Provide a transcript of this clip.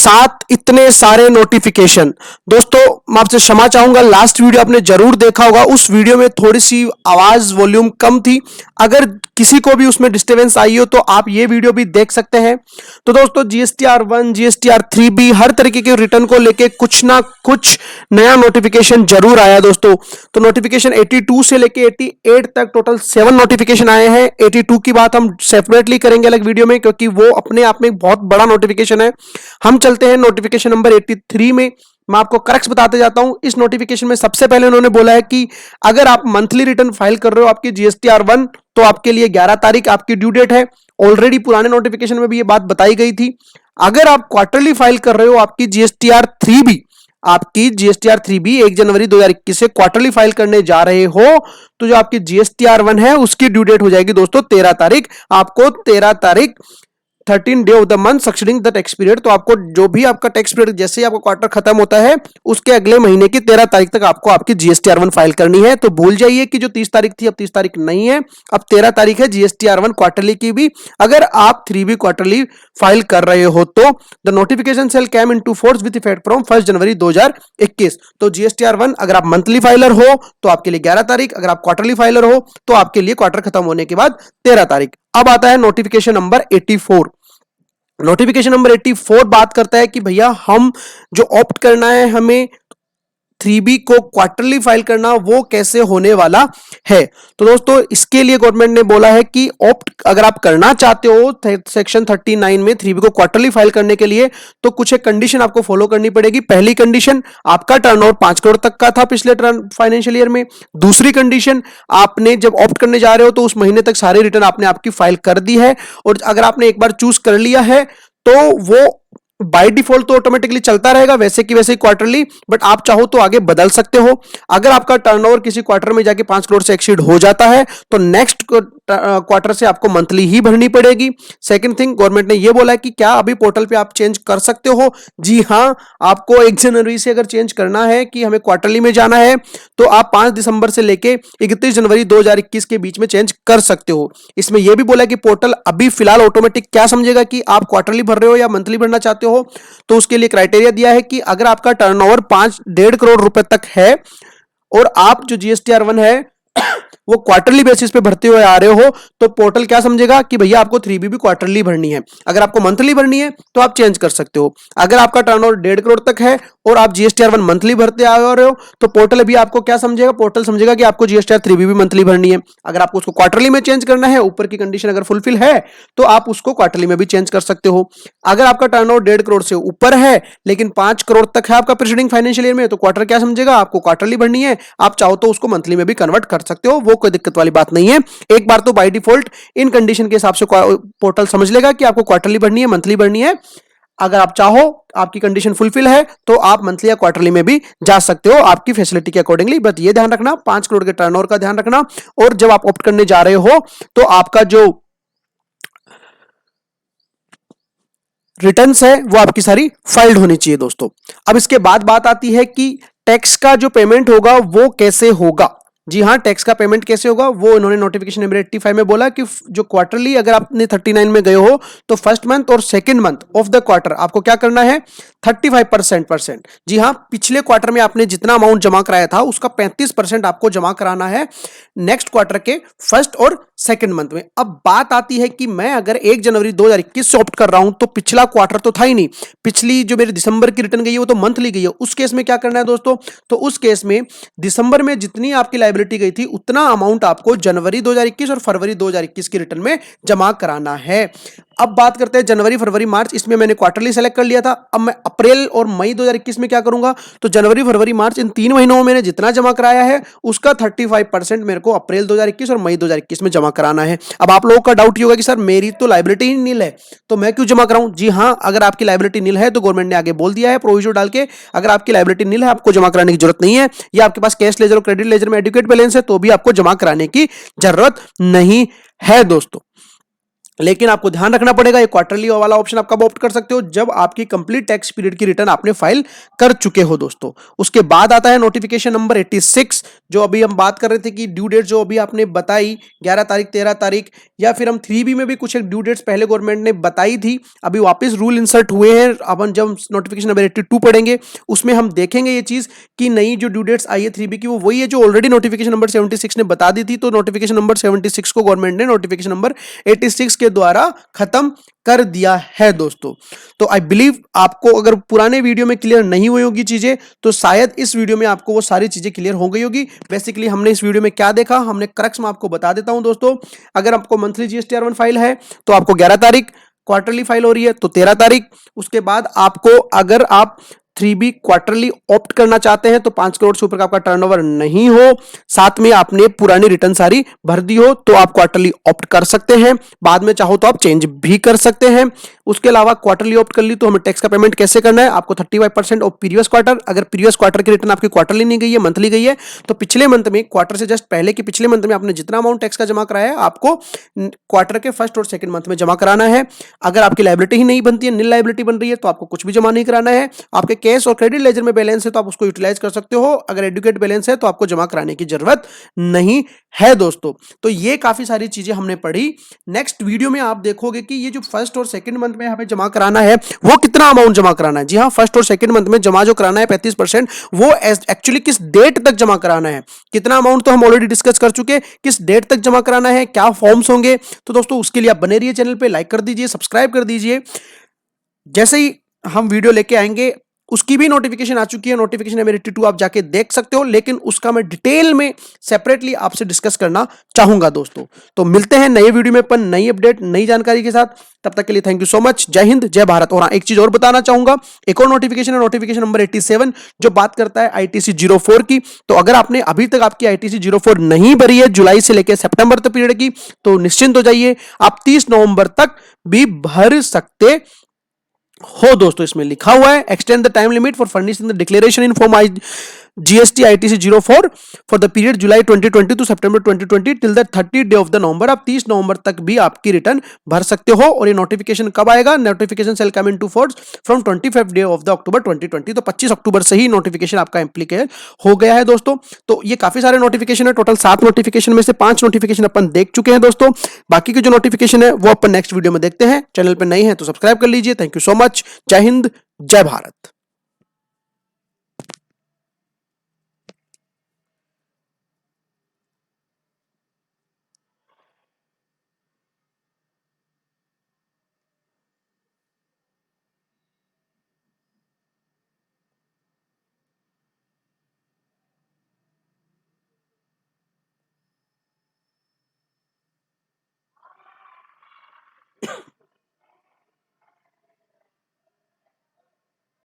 साथ इतने सारे नोटिफिकेशन। दोस्तों मैं आपसे क्षमा चाहूंगा, लास्ट वीडियो आपने जरूर देखा होगा, उस वीडियो में थोड़ी सी आवाज वॉल्यूम कम थी। अगर किसी को भी उसमें डिस्टर्बेंस आई हो तो आप ये वीडियो भी देख सकते हैं। तो दोस्तों GSTR1 GSTR3B हर तरीके के रिटर्न को लेके कुछ ना कुछ नया नोटिफिकेशन जरूर आया दोस्तों। तो नोटिफिकेशन 82 से लेके 88 तक टोटल 7 नोटिफिकेशन आए हैं। 82 की बात हम सेपरेटली करेंगे अलग वीडियो में, क्योंकि वो अपने आप में बहुत बड़ा नोटिफिकेशन है। हम चलते हैं नोटिफिकेशन नंबर 83 में। मैं आपको करेक्ट बताते जाता हूं। इस नोटिफिकेशन में सबसे पहले उन्होंने बोला है कि अगर आप मंथली रिटर्न फाइल कर रहे हो आपकी GSTR1 तो आपके लिए 11 तारीख आपकी ड्यू डेट है। ऑलरेडी पुराने नोटिफिकेशन में भी ये बात बताई गई थी। अगर आप क्वार्टरली फाइल कर रहे हो आपकी GSTR3B 1 जनवरी 2021 से क्वार्टरली फाइल करने जा रहे हो तो जो आपकी GSTR1 है उसकी ड्यू डेट हो जाएगी दोस्तों 13 तारीख। आपको 13 तारीख 13 day of the month succeeding the tax period, तो आपको जो भी आपका टैक्स पीरियड जैसे ही आपका क्वार्टर खत्म होता है उसके अगले महीने की 13 तारीख तक आपको आपकी GSTR1 फाइल करनी है। तो भूल जाइए कि जो 30 तारीख थी अब 30 तारीख नहीं है, अब 13 तारीख है GSTR1 क्वार्टरली की भी। अगर आप 3B क्वार्टरली फाइल कर रहे हो तो the notification shall come into force with effect from 1 जनवरी 2021। तो GSTR1 अगर आप मंथली फाइलर हो तो आपके लिए 11 तारीख, अगर आप क्वार्टरली फाइलर हो तो आपके लिए क्वार्टर खत्म होने के बाद 13 तारीख। अब आता है नोटिफिकेशन नंबर 84। नोटिफिकेशन नंबर 84 बात करता है कि भैया हम जो ऑप्ट करना है हमें 3B को क्वार्टरली फाइल करना, वो कैसे होने वाला है। तो दोस्तों इसके लिए गवर्नमेंट ने बोला है कि ऑप्ट अगर आप करना चाहते हो सेक्शन 39 में 3B को क्वार्टरली फाइल करने के लिए तो कुछ एक कंडीशन आपको फॉलो करनी पड़ेगी। पहली कंडीशन, आपका टर्नओवर 5 करोड़ तक का था पिछले फाइनेंशियल ईयर में। दूसरी कंडीशन, आपने जब ऑप्ट करने जा रहे हो तो उस महीने तक सारे रिटर्न आपने आपकी फाइल कर दी है। और अगर आपने एक बार चूज कर लिया है तो वो बाय डिफॉल्ट तो ऑटोमेटिकली चलता रहेगा वैसे की वैसे ही क्वार्टरली, बट आप चाहो तो आगे बदल सकते हो। अगर आपका टर्नओवर किसी क्वार्टर में जाके 5 करोड़ से एक्सीड हो जाता है तो नेक्स्ट क्वार्टर से आपको मंथली ही भरनी पड़ेगी। सेकंड थिंग, गवर्नमेंट ने यह बोला है कि क्या अभी पोर्टल पे आप चेंज कर सकते हो। जी हां, आपको 1 जनवरी से अगर चेंज करना है कि हमें क्वार्टरली में जाना है तो आप 5 दिसंबर से लेके 31 जनवरी 2021 के बीच में चेंज कर सकते हो। इसमें यह भी बोला है कि पोर्टल अभी फिलहाल ऑटोमेटिक क्या समझेगा कि आप क्वार्टरली भर रहे हो या मंथली भरना चाहते हो। तो उसके लिए क्राइटेरिया दिया है कि अगर आपका टर्नओवर 5.5 करोड़ रुपए तक है और आप जो GSTR1 है वो क्वार्टरली बेसिस पे भरते हुए आ रहे हो तो पोर्टल क्या समझेगा कि भैया आपको 3B भी क्वार्टरली भरनी है। अगर आपको मंथली भरनी है तो आप चेंज कर सकते हो। अगर आपका टर्नओवर 1.5 करोड़ तक है और आप GSTR1 मंथली भरते आ रहे हो तो पोर्टल भी आपको क्या समझेगा, पोर्टल समझेगा कि आपको GSTR3B भी मंथली भरनी है। अगर आपको उसको क्वार्टरली में चेंज करना है, ऊपर की कंडीशन अगर फुलफिल है तो आप उसको क्वार्टरली में भी चेंज कर सकते हो। अगर आपका टर्नओवर 1.5 करोड़ से ऊपर है लेकिन 5 करोड़ तक है आपका प्रीसीडिंग फाइनेंशियल ईयर में, तो क्वार्टर क्या समझेगा, आपको क्वार्टरली भरनी है। आप चाहो तो उसको मंथली में भी कन्वर्ट कर सकते हो, वो कोई दिक्कत वाली बात नहीं है। एक बार तो बाय डिफॉल्ट इन कंडीशन के हिसाब से पोर्टल समझ लेगा कि आपको क्वार्टरली भरनी है, मंथली भरनी है। अगर आप चाहो, आपकी कंडीशन फुलफिल है तो आप मंथली या क्वार्टरली में भी जा सकते हो आपकी फैसिलिटी के अकॉर्डिंगली। बट ये ध्यान रखना, 5 करोड़ के टर्नओवर का ध्यान रखना। और जब आप ऑप्ट करने जा रहे हो तो आपका जो रिटर्न्स है वो आपकी सारी फाइल्ड होनी चाहिए दोस्तों। अब इसके बाद बात आती है कि टैक्स का जो पेमेंट होगा वो कैसे होगा। जी हाँ, टैक्स का पेमेंट कैसे होगा वो इन्होंने नोटिफिकेशन नंबर 85 में बोला कि जो क्वार्टरली अगर आपने 39 में गए हो तो फर्स्ट मंथ और second month of the quarter आपको क्या करना है, 35%। जी हाँ, पिछले क्वार्टर में आपने जितना अमाउंट जमा कराया था उसका 35% आपको जमा कराना है नेक्स्ट क्वार्टर के फर्स्ट और सेकंड मंथ में। अब बात आती है कि मैं अगर 1 जनवरी 2021 से ऑप्ट कर रहा हूं तो पिछला क्वार्टर तो था ही नहीं, पिछली जो मेरी दिसंबर की रिटर्न गई है वो तो मंथली गई है। उस केस में क्या करना है दोस्तों, तो उस केस में दिसंबर में जितनी आपकी लायबिलिटी गई थी उतना अमाउंट आपको जनवरी 2021 और फरवरी 2021 की रिटर्न में जमा कराना है। अब बात करते हैं जनवरी, फरवरी, मार्च। इसमें मैंने क्वार्टरली सेलेक्ट कर लिया था। अब मैं अप्रैल और मई 2021 में क्या करूंगा, तो जनवरी, फरवरी, मार्च इन 3 महीनों में मैंने जितना जमा कराया है उसका 35% मेरे को अप्रैल 2021 और मई 2021 में जमा कराना है। अब आप लोगों का डाउट ये होगा कि सर मेरी तो लायबिलिटी ही नील है तो मैं क्यों जमा कराऊं। जी हाँ, अगर आपकी लायबिलिटी नील है तो गवर्नमेंट ने आगे बोल दिया है प्रोविजो डाल के, अगर आपकी लायबिलिटी नील है आपको जमा कराने की जरूरत नहीं है, या आपके पास कैश लेजर और क्रेडिट लेजर में एडुकेट बैलेंस है तो भी आपको जमा कराने की जरूरत नहीं है दोस्तों। लेकिन आपको ध्यान रखना पड़ेगा, ये क्वार्टरली वाला ऑप्शन आप कब ऑप्ट कर सकते हो, जब आपकी कंप्लीट टैक्स पीरियड की रिटर्न आपने फाइल कर चुके हो दोस्तों। उसके बाद आता है नोटिफिकेशन नंबर 86, जो अभी हम बात कर रहे थे कि ड्यू डेट जो अभी आपने बताई 11 तारीख 13 तारीख, या फिर हम 3B में भी कुछ एक ड्यू डेट्स पहले गवर्नमेंट ने बताई थी, अभी वापस रूल इंसर्ट हुए हैं। अब हम जब नोटिफिकेशन नंबर 82 पढ़ेंगे उसमें हम देखेंगे ये चीज कि नई जो ड्यू डेट्स आई है 3B की वो वही है जो ऑलरेडी नोटिफिकेशन नंबर 76 ने बता दी थी। तो नोटिफिकेशन नंबर 76 को गवर्नमेंट ने नोटिफिकेशन नंबर 86 के द्वारा खत्म कर दिया है दोस्तों। तो आई बिलीव आपको अगर पुराने वीडियो में क्लियर नहीं हुई होगी चीजें, तो शायद इस वीडियो में आपको वो सारी चीजें क्लियर हो गई होगी। बेसिकली हमने इस वीडियो में क्या देखा, हमने क्रक्स में आपको बता देता हूं दोस्तों। अगर आपको मंथली GSTR1 फाइल है तो आपको 11 तारीख, क्वार्टरली फाइल हो रही है तो 13 तारीख। उसके बाद आपको अगर आप 3B क्वार्टरली ऑप्ट करना चाहते हैं तो 5 करोड़ से ऊपर का आपका टर्नओवर नहीं हो, साथ में आपने पुरानी रिटर्न सारी भर दी हो, तो आप क्वार्टरली ऑप्ट कर सकते हैं। बाद में चाहो तो आप चेंज भी कर सकते हैं। उसके अलावा क्वार्टरली ऑप्ट कर ली तो हमें टैक्स का पेमेंट कैसे करना है, आपको 35% ऑफ प्रीवियस क्वार्टर, अगर प्रीवियस क्वार्टर की रिटर्न आपकी क्वार्टरली नहीं गई है, मंथली गई है, तो पिछले मंथ में, क्वार्टर से जस्ट पहले के पिछले मंथ में आपने जितना अमाउंट टैक्स का जमा कराया है आपको क्वार्टर के फर्स्ट और सेकंड मंथ में जमा कराना है। अगर आपकी लायबिलिटी ही नहीं बनती है, नील लायबिलिटी बन रही है, तो आपको कुछ भी जमा नहीं कराना है। आपके कैश और क्रेडिट लेजर में बैलेंस है तो आप उसको यूटिलाइज कर सकते हो, अगर एडुकेट बैलेंस है तो आपको जमा कराने की जरूरत नहीं है दोस्तों। तो ये काफी सारी चीजें हमने पढ़ी। नेक्स्ट वीडियो में आप देखोगे कि ये जो फर्स्ट और सेकंड मंथ में हमें जमा कराना है वो कितना अमाउंट जमा कराना है। जी हाँ, फर्स्ट और सेकंड मंथ में जमा जो कराना है 35%, वो एक्चुअली किस डेट तक जमा कराना है, कितना अमाउंट तो हम ऑलरेडी डिस्कस कर चुके, किस डेट तक जमा कराना है, क्या फॉर्म्स होंगे। तो दोस्तों उसके लिए आप बने रहिए चैनल पे, लाइक कर दीजिए, सब्सक्राइब कर दीजिए। जैसे ही हम वीडियो लेके आएंगे, उसकी भी नोटिफिकेशन आ चुकी है, नोटिफिकेशन है मेरी 82, आप जाके देख सकते हो, लेकिन उसका मैं डिटेल में सेपरेटली आपसे डिस्कस करना चाहूंगा दोस्तों। तो मिलते हैं नए वीडियो में अपन नई अपडेट नई जानकारी के साथ, तब तक के लिए थैंक यू सो मच, जय हिंद जय भारत। और हाँ, एक चीज और बताना चाहूंगा, एक और नोटिफिकेशन है, नोटिफिकेशन नंबर 87, जो बात करता है ITC 04 की। तो अगर आपने अभी तक आपकी ITC 04 नहीं भरी है जुलाई से लेकर सितंबर तक पीरियड की, तो निश्चिंत हो जाइए, आप 30 नवंबर तक भी भर सकते हो दोस्तों। इसमें लिखा हुआ है extend the time limit for furnishing the declaration in form GST ITC 04 for the period July 2020 to September 2020 till the 30 day of the November. आप 30 नवंबर तक भी आपकी रिटर्न भर सकते हो। और ये नोटिफिकेशन कब आएगा, notification shall come into force from 25 day of the October 2020। तो 25 अक्टूबर से ही नोटिफिकेशन आपका एप्लीकेशन हो गया है दोस्तों। तो ये काफी सारे नोटिफिकेशन है, टोटल 7 नोटिफिकेशन में से 5 नोटिफिकेशन अपन देख चुके हैं दोस्तों। बाकी की जो नोटिफिकेशन है वो अपन नेक्स्ट वीडियो में देखते हैं। चैनल पर नए हैं तो सब्सक्राइब कर लीजिए। थैंक यू सो मच, जय हिंद जय भारत।